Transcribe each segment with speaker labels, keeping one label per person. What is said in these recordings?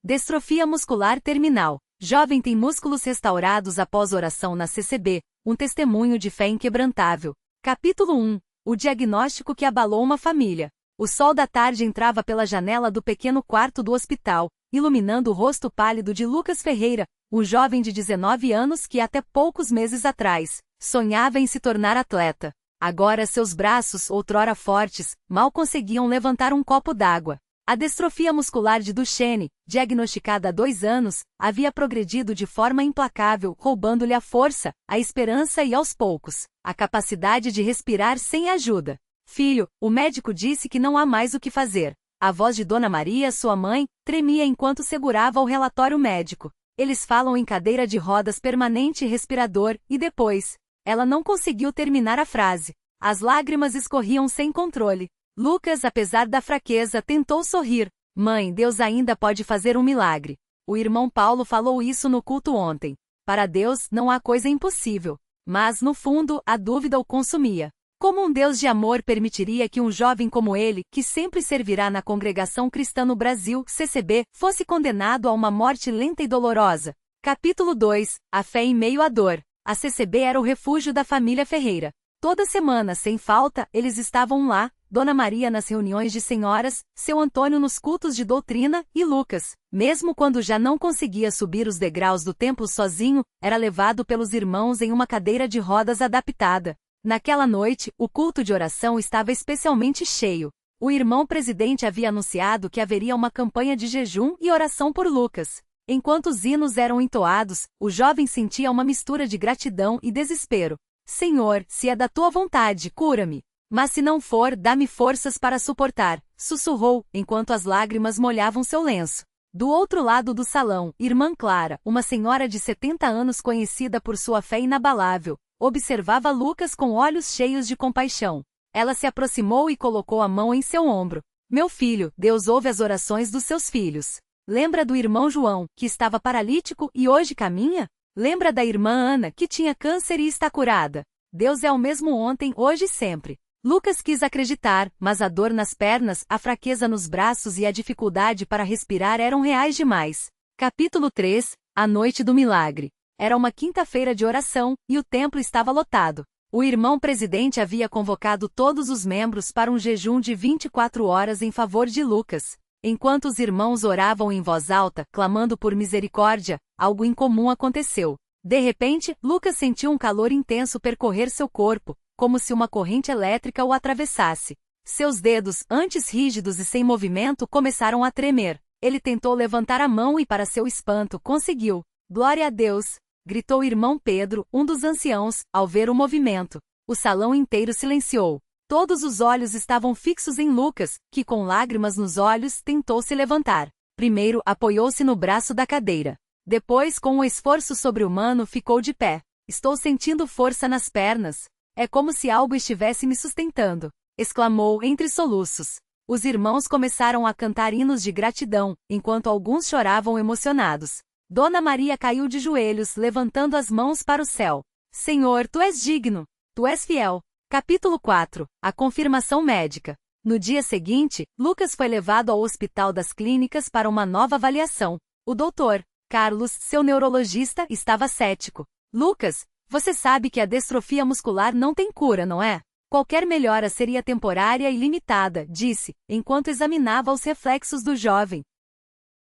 Speaker 1: Distrofia muscular terminal. Jovem tem músculos restaurados após oração na CCB, um testemunho de fé inquebrantável. Capítulo 1. O diagnóstico que abalou uma família. O sol da tarde entrava pela janela do pequeno quarto do hospital, iluminando o rosto pálido de Lucas Ferreira, um jovem de 19 anos que até poucos meses atrás sonhava em se tornar atleta. Agora seus braços, outrora fortes, mal conseguiam levantar um copo d'água. A distrofia muscular de Duchenne, diagnosticada há 2 anos, havia progredido de forma implacável, roubando-lhe a força, a esperança e, aos poucos, a capacidade de respirar sem ajuda. Filho, o médico disse que não há mais o que fazer. A voz de Dona Maria, sua mãe, tremia enquanto segurava o relatório médico. Eles falam em cadeira de rodas permanente e respirador, e depois... Ela não conseguiu terminar a frase. As lágrimas escorriam sem controle. Lucas, apesar da fraqueza, tentou sorrir. Mãe, Deus ainda pode fazer um milagre. O irmão Paulo falou isso no culto ontem. Para Deus, não há coisa impossível. Mas, no fundo, a dúvida o consumia. Como um Deus de amor permitiria que um jovem como ele, que sempre servirá na Congregação Cristã no Brasil, CCB, fosse condenado a uma morte lenta e dolorosa? Capítulo 2. A fé em meio à dor. A CCB era o refúgio da família Ferreira. Toda semana, sem falta, eles estavam lá, Dona Maria nas reuniões de senhoras, seu Antônio nos cultos de doutrina, e Lucas, mesmo quando já não conseguia subir os degraus do templo sozinho, era levado pelos irmãos em uma cadeira de rodas adaptada. Naquela noite, o culto de oração estava especialmente cheio. O irmão presidente havia anunciado que haveria uma campanha de jejum e oração por Lucas. Enquanto os hinos eram entoados, o jovem sentia uma mistura de gratidão e desespero. Senhor, se é da tua vontade, cura-me. Mas se não for, dá-me forças para suportar, sussurrou, enquanto as lágrimas molhavam seu lenço. Do outro lado do salão, Irmã Clara, uma senhora de 70 anos conhecida por sua fé inabalável, observava Lucas com olhos cheios de compaixão. Ela se aproximou e colocou a mão em seu ombro. Meu filho, Deus ouve as orações dos seus filhos. Lembra do irmão João, que estava paralítico e hoje caminha? Lembra da irmã Ana, que tinha câncer e está curada? Deus é o mesmo ontem, hoje e sempre. Lucas quis acreditar, mas a dor nas pernas, a fraqueza nos braços e a dificuldade para respirar eram reais demais. Capítulo 3. A Noite do Milagre. Era uma quinta-feira de oração, e o templo estava lotado. O irmão presidente havia convocado todos os membros para um jejum de 24 horas em favor de Lucas. Enquanto os irmãos oravam em voz alta, clamando por misericórdia, algo incomum aconteceu. De repente, Lucas sentiu um calor intenso percorrer seu corpo, como se uma corrente elétrica o atravessasse. Seus dedos, antes rígidos e sem movimento, começaram a tremer. Ele tentou levantar a mão e, para seu espanto, conseguiu. Glória a Deus! Gritou o irmão Pedro, um dos anciãos, ao ver o movimento. O salão inteiro silenciou. Todos os olhos estavam fixos em Lucas, que com lágrimas nos olhos tentou se levantar. Primeiro apoiou-se no braço da cadeira. Depois, com um esforço sobre-humano, ficou de pé. Estou sentindo força nas pernas. É como se algo estivesse me sustentando, exclamou entre soluços. Os irmãos começaram a cantar hinos de gratidão, enquanto alguns choravam emocionados. Dona Maria caiu de joelhos, levantando as mãos para o céu. Senhor, tu és digno, tu és fiel. Capítulo 4. A confirmação médica. No dia seguinte, Lucas foi levado ao Hospital das Clínicas para uma nova avaliação. O doutor Carlos, seu neurologista, estava cético. Lucas, você sabe que a distrofia muscular não tem cura, não é? Qualquer melhora seria temporária e limitada, disse, enquanto examinava os reflexos do jovem.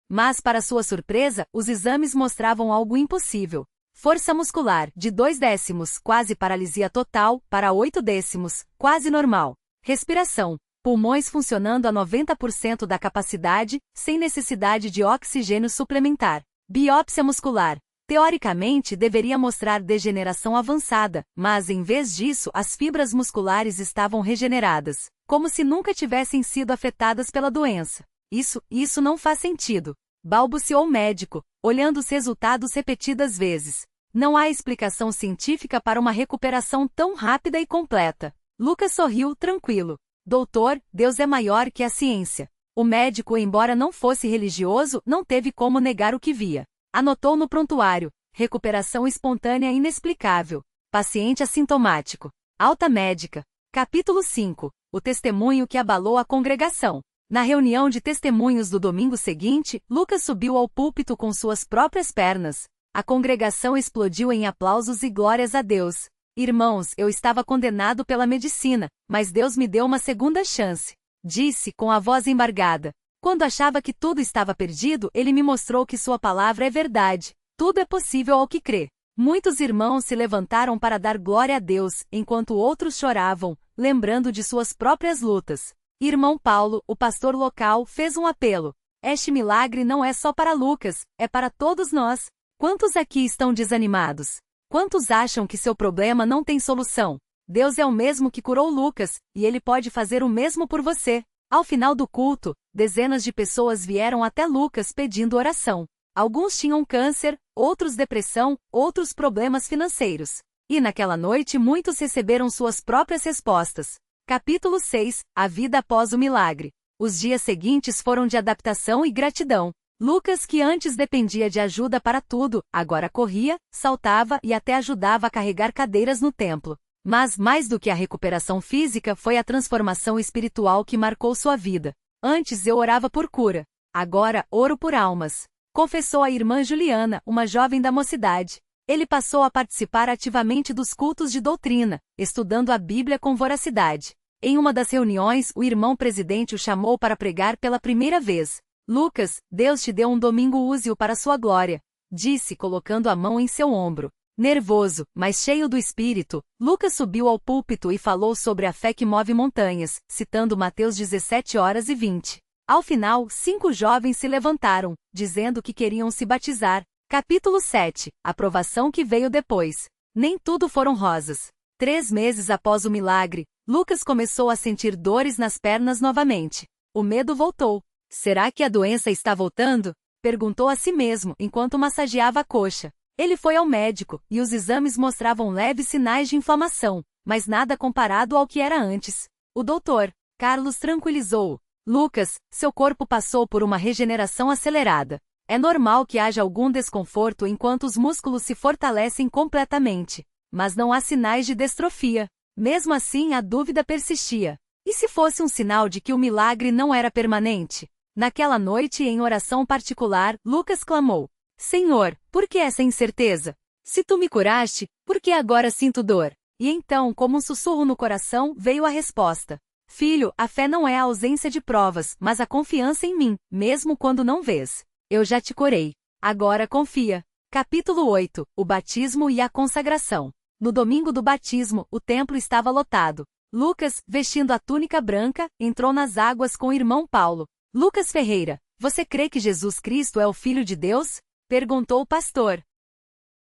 Speaker 1: Mas, para sua surpresa, os exames mostravam algo impossível. Força muscular, de 0,2, quase paralisia total, para 0,8, quase normal. Respiração, pulmões funcionando a 90% da capacidade, sem necessidade de oxigênio suplementar. Biópsia muscular. Teoricamente, deveria mostrar degeneração avançada, mas em vez disso, as fibras musculares estavam regeneradas, como se nunca tivessem sido afetadas pela doença. Isso não faz sentido. Balbuciou o médico, olhando os resultados repetidas vezes. Não há explicação científica para uma recuperação tão rápida e completa. Lucas sorriu, tranquilo. Doutor, Deus é maior que a ciência. O médico, embora não fosse religioso, não teve como negar o que via. Anotou no prontuário: recuperação espontânea inexplicável. Paciente assintomático. Alta médica. Capítulo 5. O testemunho que abalou a congregação. Na reunião de testemunhos do domingo seguinte, Lucas subiu ao púlpito com suas próprias pernas. A congregação explodiu em aplausos e glórias a Deus. Irmãos, eu estava condenado pela medicina, mas Deus me deu uma segunda chance. Disse com a voz embargada. Quando achava que tudo estava perdido, ele me mostrou que sua palavra é verdade. Tudo é possível ao que crê. Muitos irmãos se levantaram para dar glória a Deus, enquanto outros choravam, lembrando de suas próprias lutas. Irmão Paulo, o pastor local, fez um apelo. Este milagre não é só para Lucas, é para todos nós. Quantos aqui estão desanimados? Quantos acham que seu problema não tem solução? Deus é o mesmo que curou Lucas, e ele pode fazer o mesmo por você. Ao final do culto, dezenas de pessoas vieram até Lucas pedindo oração. Alguns tinham câncer, outros depressão, outros problemas financeiros. E naquela noite muitos receberam suas próprias respostas. Capítulo 6 – A vida após o milagre. Os dias seguintes foram de adaptação e gratidão. Lucas, que antes dependia de ajuda para tudo, agora corria, saltava e até ajudava a carregar cadeiras no templo. Mas, mais do que a recuperação física, foi a transformação espiritual que marcou sua vida. Antes eu orava por cura. Agora, oro por almas. Confessou a irmã Juliana, uma jovem da mocidade. Ele passou a participar ativamente dos cultos de doutrina, estudando a Bíblia com voracidade. Em uma das reuniões, o irmão presidente o chamou para pregar pela primeira vez. Lucas, Deus te deu um domingo, use-o para sua glória, disse colocando a mão em seu ombro. Nervoso, mas cheio do Espírito, Lucas subiu ao púlpito e falou sobre a fé que move montanhas, citando Mateus 17:20. Ao final, 5 jovens se levantaram, dizendo que queriam se batizar. Capítulo 7 – A provação que veio depois. Nem tudo foram rosas. 3 meses após o milagre, Lucas começou a sentir dores nas pernas novamente. O medo voltou. Será que a doença está voltando? Perguntou a si mesmo enquanto massageava a coxa. Ele foi ao médico, e os exames mostravam leves sinais de inflamação, mas nada comparado ao que era antes. O doutor Carlos tranquilizou-o. Lucas, seu corpo passou por uma regeneração acelerada. É normal que haja algum desconforto enquanto os músculos se fortalecem completamente. Mas não há sinais de distrofia. Mesmo assim, a dúvida persistia. E se fosse um sinal de que o milagre não era permanente? Naquela noite, em oração particular, Lucas clamou: Senhor, por que essa incerteza? Se tu me curaste, por que agora sinto dor? E então, como um sussurro no coração, veio a resposta. Filho, a fé não é a ausência de provas, mas a confiança em mim, mesmo quando não vês. Eu já te curei. Agora confia. Capítulo 8 – O batismo e a consagração. No domingo do batismo, o templo estava lotado. Lucas, vestindo a túnica branca, entrou nas águas com o irmão Paulo. Lucas Ferreira, você crê que Jesus Cristo é o Filho de Deus? Perguntou o pastor.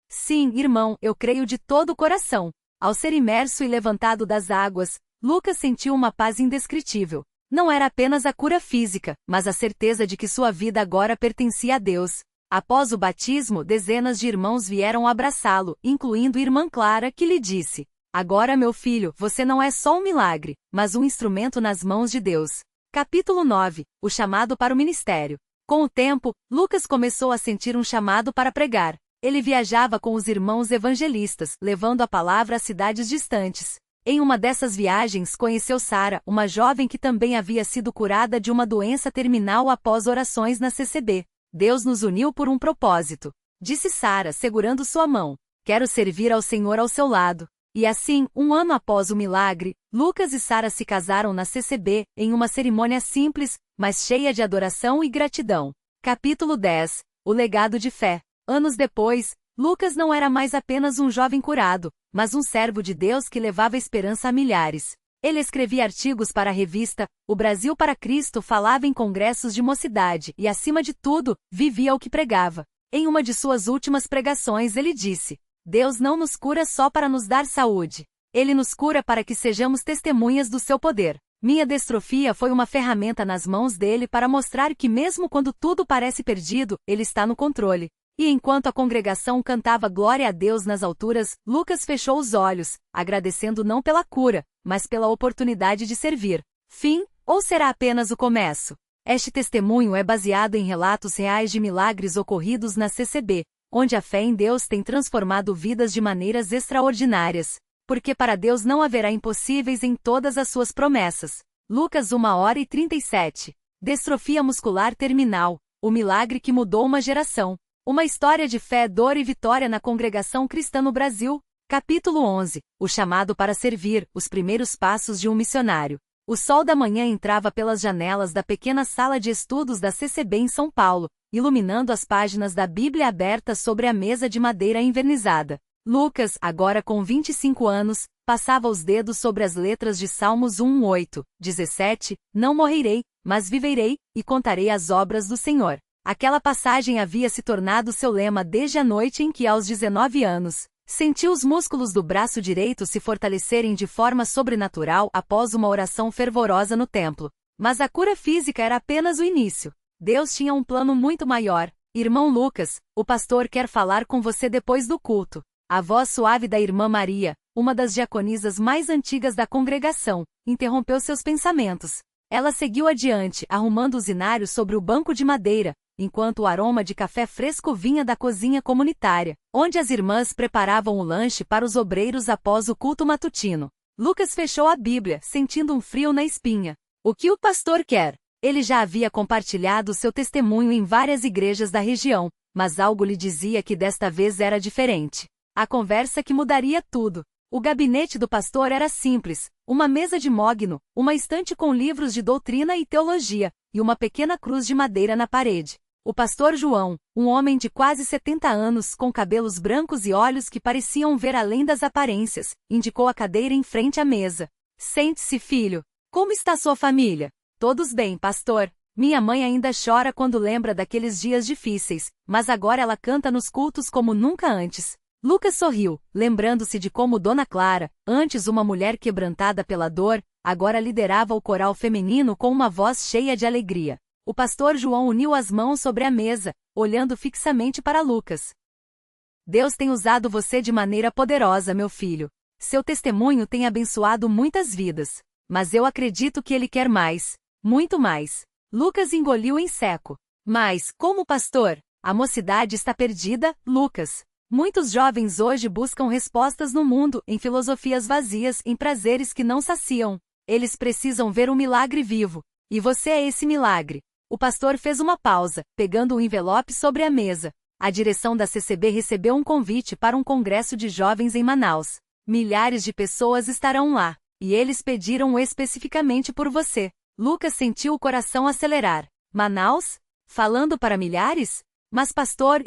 Speaker 1: Sim, irmão, eu creio de todo o coração. Ao ser imerso e levantado das águas, Lucas sentiu uma paz indescritível. Não era apenas a cura física, mas a certeza de que sua vida agora pertencia a Deus. Após o batismo, dezenas de irmãos vieram abraçá-lo, incluindo irmã Clara, que lhe disse: Agora, meu filho, você não é só um milagre, mas um instrumento nas mãos de Deus. Capítulo 9 – O chamado para o ministério. Com o tempo, Lucas começou a sentir um chamado para pregar. Ele viajava com os irmãos evangelistas, levando a palavra a cidades distantes. Em uma dessas viagens conheceu Sara, uma jovem que também havia sido curada de uma doença terminal após orações na CCB. Deus nos uniu por um propósito, disse Sara segurando sua mão. Quero servir ao Senhor ao seu lado. E assim, 1 ano após o milagre, Lucas e Sara se casaram na CCB, em uma cerimônia simples, mas cheia de adoração e gratidão. Capítulo 10 – O legado de fé. Anos depois, Lucas não era mais apenas um jovem curado, mas um servo de Deus que levava esperança a milhares. Ele escrevia artigos para a revista O Brasil para Cristo, falava em congressos de mocidade e, acima de tudo, vivia o que pregava. Em uma de suas últimas pregações ele disse: Deus não nos cura só para nos dar saúde. Ele nos cura para que sejamos testemunhas do seu poder. Minha distrofia foi uma ferramenta nas mãos dele para mostrar que mesmo quando tudo parece perdido, ele está no controle. E enquanto a congregação cantava glória a Deus nas alturas, Lucas fechou os olhos, agradecendo não pela cura, mas pela oportunidade de servir. Fim, ou será apenas o começo? Este testemunho é baseado em relatos reais de milagres ocorridos na CCB, onde a fé em Deus tem transformado vidas de maneiras extraordinárias. Porque para Deus não haverá impossíveis em todas as suas promessas. Lucas 1:37. Distrofia muscular terminal, o milagre que mudou uma geração. Uma história de fé, dor e vitória na congregação cristã no Brasil. Capítulo 11. O chamado para servir, os primeiros passos de um missionário. O sol da manhã entrava pelas janelas da pequena sala de estudos da CCB em São Paulo, iluminando as páginas da Bíblia abertas sobre a mesa de madeira envernizada. Lucas, agora com 25 anos, passava os dedos sobre as letras de Salmos 1:8, 17, não morrerei, mas viverei, e contarei as obras do Senhor. Aquela passagem havia se tornado seu lema desde a noite em que, aos 19 anos, sentiu os músculos do braço direito se fortalecerem de forma sobrenatural após uma oração fervorosa no templo. Mas a cura física era apenas o início. Deus tinha um plano muito maior. Irmão Lucas, o pastor quer falar com você depois do culto. A voz suave da irmã Maria, uma das diaconisas mais antigas da congregação, interrompeu seus pensamentos. Ela seguiu adiante, arrumando os inários sobre o banco de madeira, enquanto o aroma de café fresco vinha da cozinha comunitária, onde as irmãs preparavam o lanche para os obreiros após o culto matutino. Lucas fechou a Bíblia, sentindo um frio na espinha. O que o pastor quer? Ele já havia compartilhado seu testemunho em várias igrejas da região, mas algo lhe dizia que desta vez era diferente. A conversa que mudaria tudo. O gabinete do pastor era simples, uma mesa de mogno, uma estante com livros de doutrina e teologia, e uma pequena cruz de madeira na parede. O pastor João, um homem de quase 70 anos, com cabelos brancos e olhos que pareciam ver além das aparências, indicou a cadeira em frente à mesa. Sente-se, filho. Como está sua família? Todos bem, pastor. Minha mãe ainda chora quando lembra daqueles dias difíceis, mas agora ela canta nos cultos como nunca antes. Lucas sorriu, lembrando-se de como Dona Clara, antes uma mulher quebrantada pela dor, agora liderava o coral feminino com uma voz cheia de alegria. O pastor João uniu as mãos sobre a mesa, olhando fixamente para Lucas. Deus tem usado você de maneira poderosa, meu filho. Seu testemunho tem abençoado muitas vidas. Mas eu acredito que ele quer mais. Muito mais. Lucas engoliu em seco. Mas, como pastor, a mocidade está perdida, Lucas. Muitos jovens hoje buscam respostas no mundo, em filosofias vazias, em prazeres que não saciam. Eles precisam ver um milagre vivo. E você é esse milagre. O pastor fez uma pausa, pegando um envelope sobre a mesa. A direção da CCB recebeu um convite para um congresso de jovens em Manaus. Milhares de pessoas estarão lá. E eles pediram especificamente por você. Lucas sentiu o coração acelerar. Manaus? Falando para milhares? Mas pastor,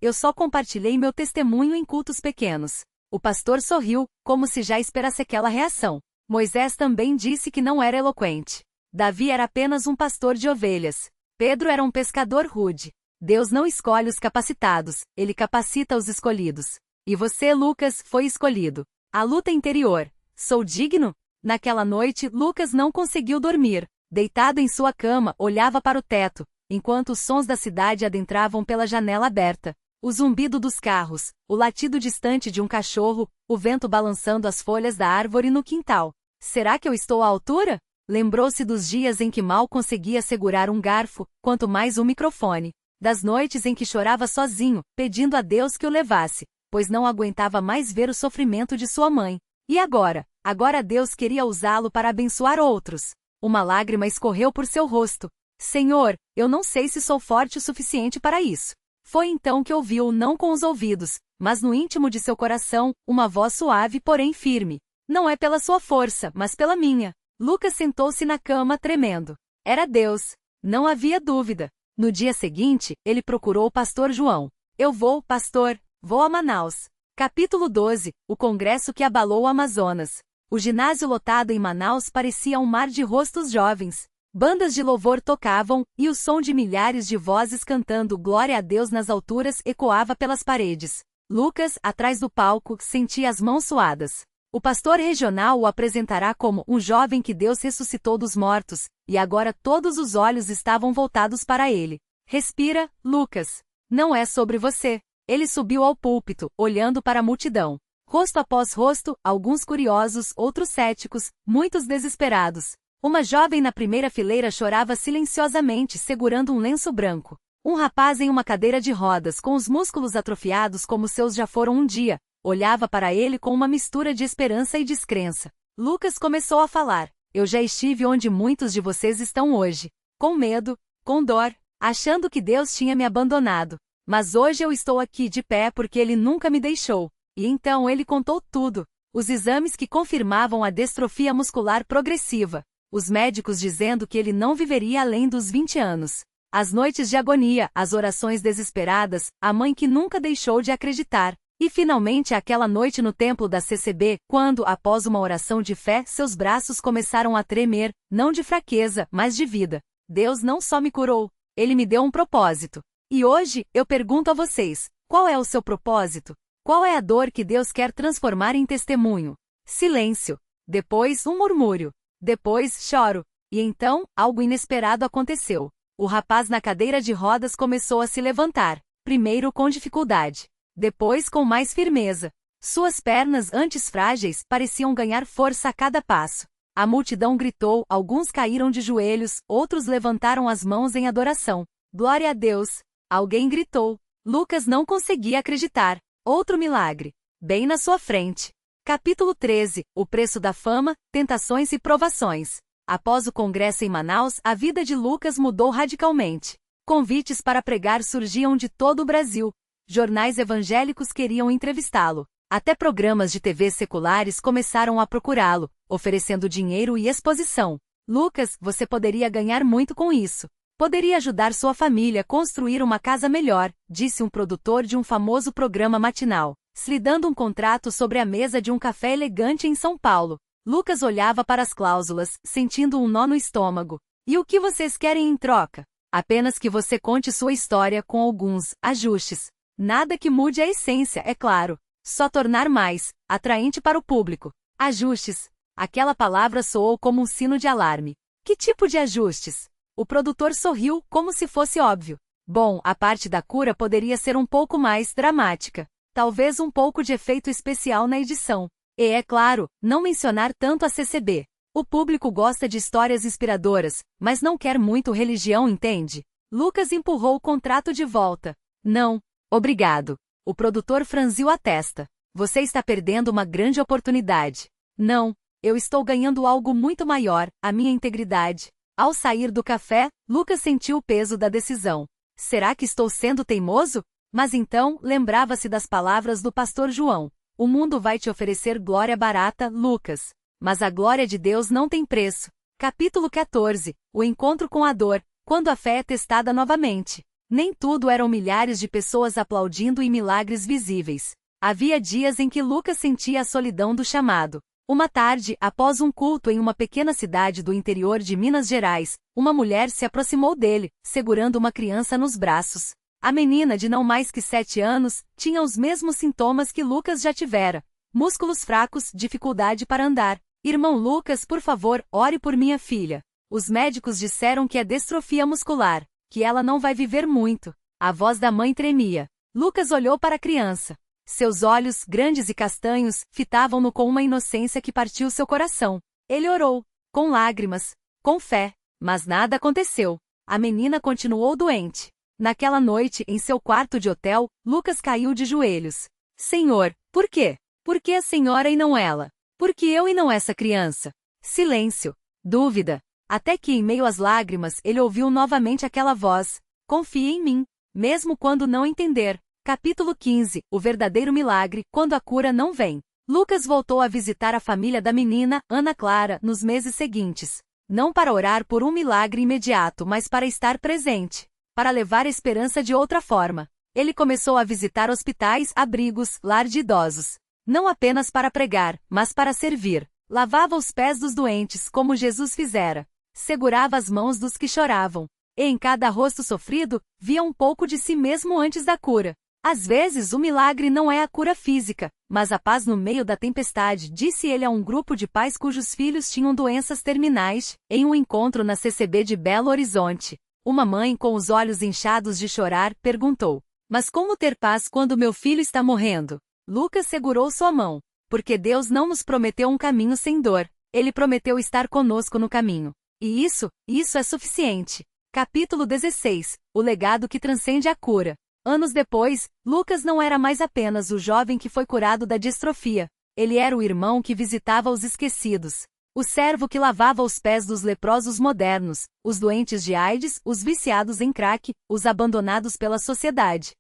Speaker 1: eu só compartilhei meu testemunho em cultos pequenos. O pastor sorriu, como se já esperasse aquela reação. Moisés também disse que não era eloquente. Davi era apenas um pastor de ovelhas. Pedro era um pescador rude. Deus não escolhe os capacitados, ele capacita os escolhidos. E você, Lucas, foi escolhido. A luta interior. Sou digno? Naquela noite, Lucas não conseguiu dormir. Deitado em sua cama, olhava para o teto, enquanto os sons da cidade adentravam pela janela aberta. O zumbido dos carros, o latido distante de um cachorro, o vento balançando as folhas da árvore no quintal. Será que eu estou à altura? Lembrou-se dos dias em que mal conseguia segurar um garfo, quanto mais um microfone. Das noites em que chorava sozinho, pedindo a Deus que o levasse, pois não aguentava mais ver o sofrimento de sua mãe. E agora? Agora Deus queria usá-lo para abençoar outros. Uma lágrima escorreu por seu rosto. Senhor, eu não sei se sou forte o suficiente para isso. Foi então que ouviu, não com os ouvidos, mas no íntimo de seu coração, uma voz suave porém firme. Não é pela sua força, mas pela minha. Lucas sentou-se na cama tremendo. Era Deus. Não havia dúvida. No dia seguinte, ele procurou o pastor João. Eu vou, pastor, vou a Manaus. Capítulo 12. O congresso que abalou o Amazonas. O ginásio lotado em Manaus parecia um mar de rostos jovens. Bandas de louvor tocavam, e o som de milhares de vozes cantando Glória a Deus nas alturas ecoava pelas paredes. Lucas, atrás do palco, sentia as mãos suadas. O pastor regional o apresentará como um jovem que Deus ressuscitou dos mortos, e agora todos os olhos estavam voltados para ele. Respira, Lucas. Não é sobre você. Ele subiu ao púlpito, olhando para a multidão. Rosto após rosto, alguns curiosos, outros céticos, muitos desesperados. Uma jovem na primeira fileira chorava silenciosamente segurando um lenço branco. Um rapaz em uma cadeira de rodas com os músculos atrofiados como seus já foram um dia, olhava para ele com uma mistura de esperança e descrença. Lucas começou a falar. Eu já estive onde muitos de vocês estão hoje. com medo, com dor, achando que Deus tinha me abandonado. Mas hoje eu estou aqui de pé porque Ele nunca me deixou. E então Ele contou tudo. Os exames que confirmavam a distrofia muscular progressiva. Os médicos dizendo que ele não viveria além dos 20 anos. As noites de agonia, as orações desesperadas, a mãe que nunca deixou de acreditar. E finalmente aquela noite no templo da CCB, quando, após uma oração de fé, seus braços começaram a tremer, não de fraqueza, mas de vida. Deus não só me curou, Ele me deu um propósito. E hoje, eu pergunto a vocês, qual é o seu propósito? Qual é a dor que Deus quer transformar em testemunho? Silêncio. Depois, um murmúrio. Depois, choro. E então, algo inesperado aconteceu. O rapaz na cadeira de rodas começou a se levantar, primeiro com dificuldade, depois com mais firmeza. Suas pernas, antes frágeis, pareciam ganhar força a cada passo. A multidão gritou, alguns caíram de joelhos, outros levantaram as mãos em adoração. Glória a Deus! Alguém gritou. Lucas não conseguia acreditar. Outro milagre. Bem na sua frente. Capítulo 13. O preço da fama, tentações e provações. Após o congresso em Manaus, a vida de Lucas mudou radicalmente. Convites para pregar surgiam de todo o Brasil. Jornais evangélicos queriam entrevistá-lo. Até programas de TV seculares começaram a procurá-lo, oferecendo dinheiro e exposição. Lucas, você poderia ganhar muito com isso. Poderia ajudar sua família a construir uma casa melhor, disse um produtor de um famoso programa matinal, lhe dando um contrato sobre a mesa de um café elegante em São Paulo. Lucas olhava para as cláusulas, sentindo um nó no estômago. E o que vocês querem em troca? Apenas que você conte sua história com alguns ajustes. Nada que mude a essência, é claro. Só tornar mais atraente para o público. Ajustes. Aquela palavra soou como um sino de alarme. Que tipo de ajustes? O produtor sorriu, como se fosse óbvio. Bom, a parte da cura poderia ser um pouco mais dramática. Talvez um pouco de efeito especial na edição. E, é claro, não mencionar tanto a CCB. O público gosta de histórias inspiradoras, mas não quer muito religião, entende? Lucas empurrou o contrato de volta. Não. Obrigado. O produtor franziu a testa. Você está perdendo uma grande oportunidade. Não. Eu estou ganhando algo muito maior, a minha integridade. Ao sair do café, Lucas sentiu o peso da decisão. Será que estou sendo teimoso? Mas então, lembrava-se das palavras do pastor João. O mundo vai te oferecer glória barata, Lucas. Mas a glória de Deus não tem preço. Capítulo 14. O encontro com a dor, quando a fé é testada novamente. Nem tudo eram milhares de pessoas aplaudindo e milagres visíveis. Havia dias em que Lucas sentia a solidão do chamado. Uma tarde, após um culto em uma pequena cidade do interior de Minas Gerais, uma mulher se aproximou dele, segurando uma criança nos braços. A menina de não mais que 7 anos, tinha os mesmos sintomas que Lucas já tivera. Músculos fracos, dificuldade para andar. Irmão Lucas, por favor, ore por minha filha. Os médicos disseram que é distrofia muscular, que ela não vai viver muito. A voz da mãe tremia. Lucas olhou para a criança. Seus olhos, grandes e castanhos, fitavam-no com uma inocência que partiu seu coração. Ele orou, com lágrimas, com fé, mas nada aconteceu. A menina continuou doente. Naquela noite, em seu quarto de hotel, Lucas caiu de joelhos. Senhor, por quê? Por que a senhora e não ela? Por que eu e não essa criança? Silêncio. Dúvida. Até que, em meio às lágrimas, ele ouviu novamente aquela voz. Confie em mim, mesmo quando não entender. Capítulo 15. O verdadeiro milagre, quando a cura não vem. Lucas voltou a visitar a família da menina, Ana Clara, nos meses seguintes. Não para orar por um milagre imediato, mas para estar presente. Para levar a esperança de outra forma. Ele começou a visitar hospitais, abrigos, lar de idosos. Não apenas para pregar, mas para servir. Lavava os pés dos doentes, como Jesus fizera. Segurava as mãos dos que choravam. E em cada rosto sofrido, via um pouco de si mesmo antes da cura. Às vezes o milagre não é a cura física, mas a paz no meio da tempestade, disse ele a um grupo de pais cujos filhos tinham doenças terminais, em um encontro na CCB de Belo Horizonte. Uma mãe, com os olhos inchados de chorar, perguntou: mas como ter paz quando meu filho está morrendo? Lucas segurou sua mão. Porque Deus não nos prometeu um caminho sem dor. Ele prometeu estar conosco no caminho. E isso é suficiente. Capítulo 16. O legado que transcende a cura. Anos depois, Lucas não era mais apenas o jovem que foi curado da distrofia. Ele era o irmão que visitava os esquecidos. O servo que lavava os pés dos leprosos modernos, os doentes de AIDS, os viciados em crack, os abandonados pela sociedade.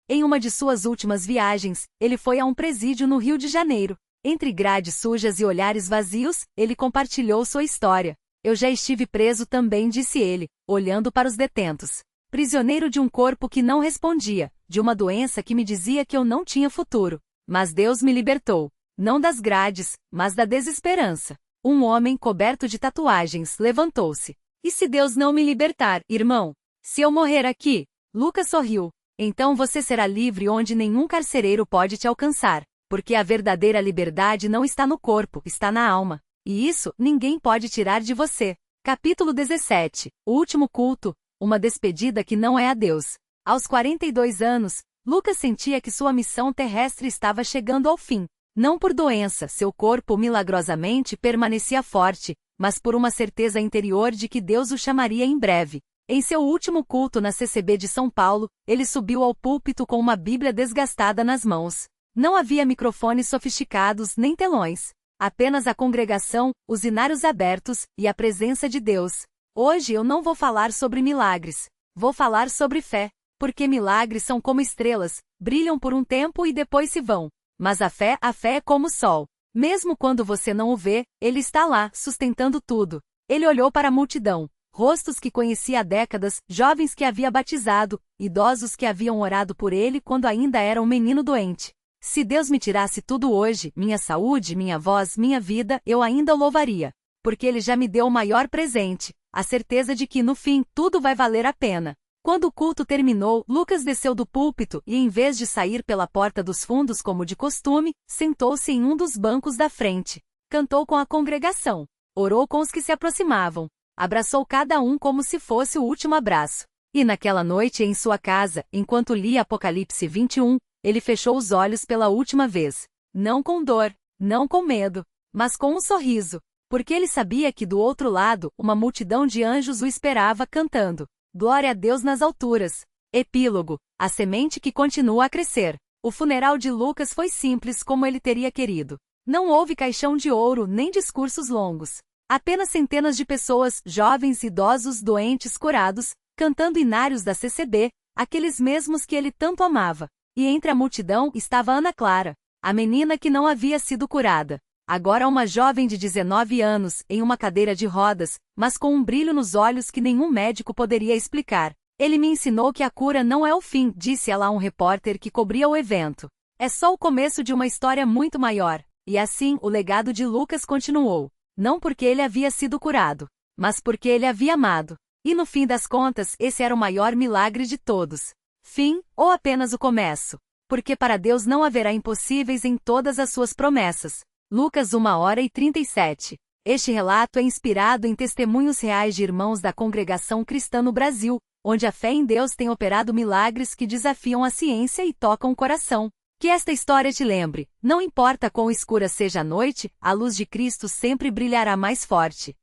Speaker 1: Em uma de suas últimas viagens, ele foi a um presídio no Rio de Janeiro. Entre grades sujas e olhares vazios, ele compartilhou sua história. Eu já estive preso também, disse ele, olhando para os detentos. Prisioneiro de um corpo que não respondia, de uma doença que me dizia que eu não tinha futuro. Mas Deus me libertou. Não das grades, mas da desesperança. Um homem coberto de tatuagens levantou-se. E se Deus não me libertar, irmão? Se eu morrer aqui? Lucas sorriu. Então você será livre onde nenhum carcereiro pode te alcançar. Porque a verdadeira liberdade não está no corpo, está na alma. E isso, ninguém pode tirar de você. Capítulo 17. O último culto. Uma despedida que não é a Deus. Aos 42 anos, Lucas sentia que sua missão terrestre estava chegando ao fim. Não por doença, seu corpo milagrosamente permanecia forte, mas por uma certeza interior de que Deus o chamaria em breve. Em seu último culto na CCB de São Paulo, ele subiu ao púlpito com uma Bíblia desgastada nas mãos. Não havia microfones sofisticados nem telões. Apenas a congregação, os inários abertos e a presença de Deus. Hoje eu não vou falar sobre milagres. Vou falar sobre fé. Porque milagres são como estrelas, brilham por um tempo e depois se vão. Mas a fé é como o sol. Mesmo quando você não o vê, ele está lá, sustentando tudo. Ele olhou para a multidão. Rostos que conhecia há décadas, jovens que havia batizado, idosos que haviam orado por ele quando ainda era um menino doente. Se Deus me tirasse tudo hoje, minha saúde, minha voz, minha vida, eu ainda o louvaria. Porque ele já me deu o maior presente, a certeza de que no fim tudo vai valer a pena. Quando o culto terminou, Lucas desceu do púlpito e, em vez de sair pela porta dos fundos como de costume, sentou-se em um dos bancos da frente. Cantou com a congregação. Orou com os que se aproximavam. Abraçou cada um como se fosse o último abraço. E naquela noite em sua casa, enquanto lia Apocalipse 21, ele fechou os olhos pela última vez. Não com dor, não com medo, mas com um sorriso. Porque ele sabia que do outro lado, uma multidão de anjos o esperava cantando. Glória a Deus nas alturas. Epílogo. A semente que continua a crescer. O funeral de Lucas foi simples como ele teria querido. Não houve caixão de ouro nem discursos longos. Apenas centenas de pessoas, jovens, idosos, doentes, curados, cantando inários da CCB, aqueles mesmos que ele tanto amava. E entre a multidão estava Ana Clara, a menina que não havia sido curada. Agora uma jovem de 19 anos, em uma cadeira de rodas, mas com um brilho nos olhos que nenhum médico poderia explicar. Ele me ensinou que a cura não é o fim, disse ela a um repórter que cobria o evento. É só o começo de uma história muito maior. E assim, o legado de Lucas continuou. Não porque ele havia sido curado, mas porque ele havia amado. E no fim das contas, esse era o maior milagre de todos. Fim, ou apenas o começo? Porque para Deus não haverá impossíveis em todas as suas promessas. Lucas 1h37. Este relato é inspirado em testemunhos reais de irmãos da congregação cristã no Brasil, onde a fé em Deus tem operado milagres que desafiam a ciência e tocam o coração. Que esta história te lembre, não importa quão escura seja a noite, a luz de Cristo sempre brilhará mais forte.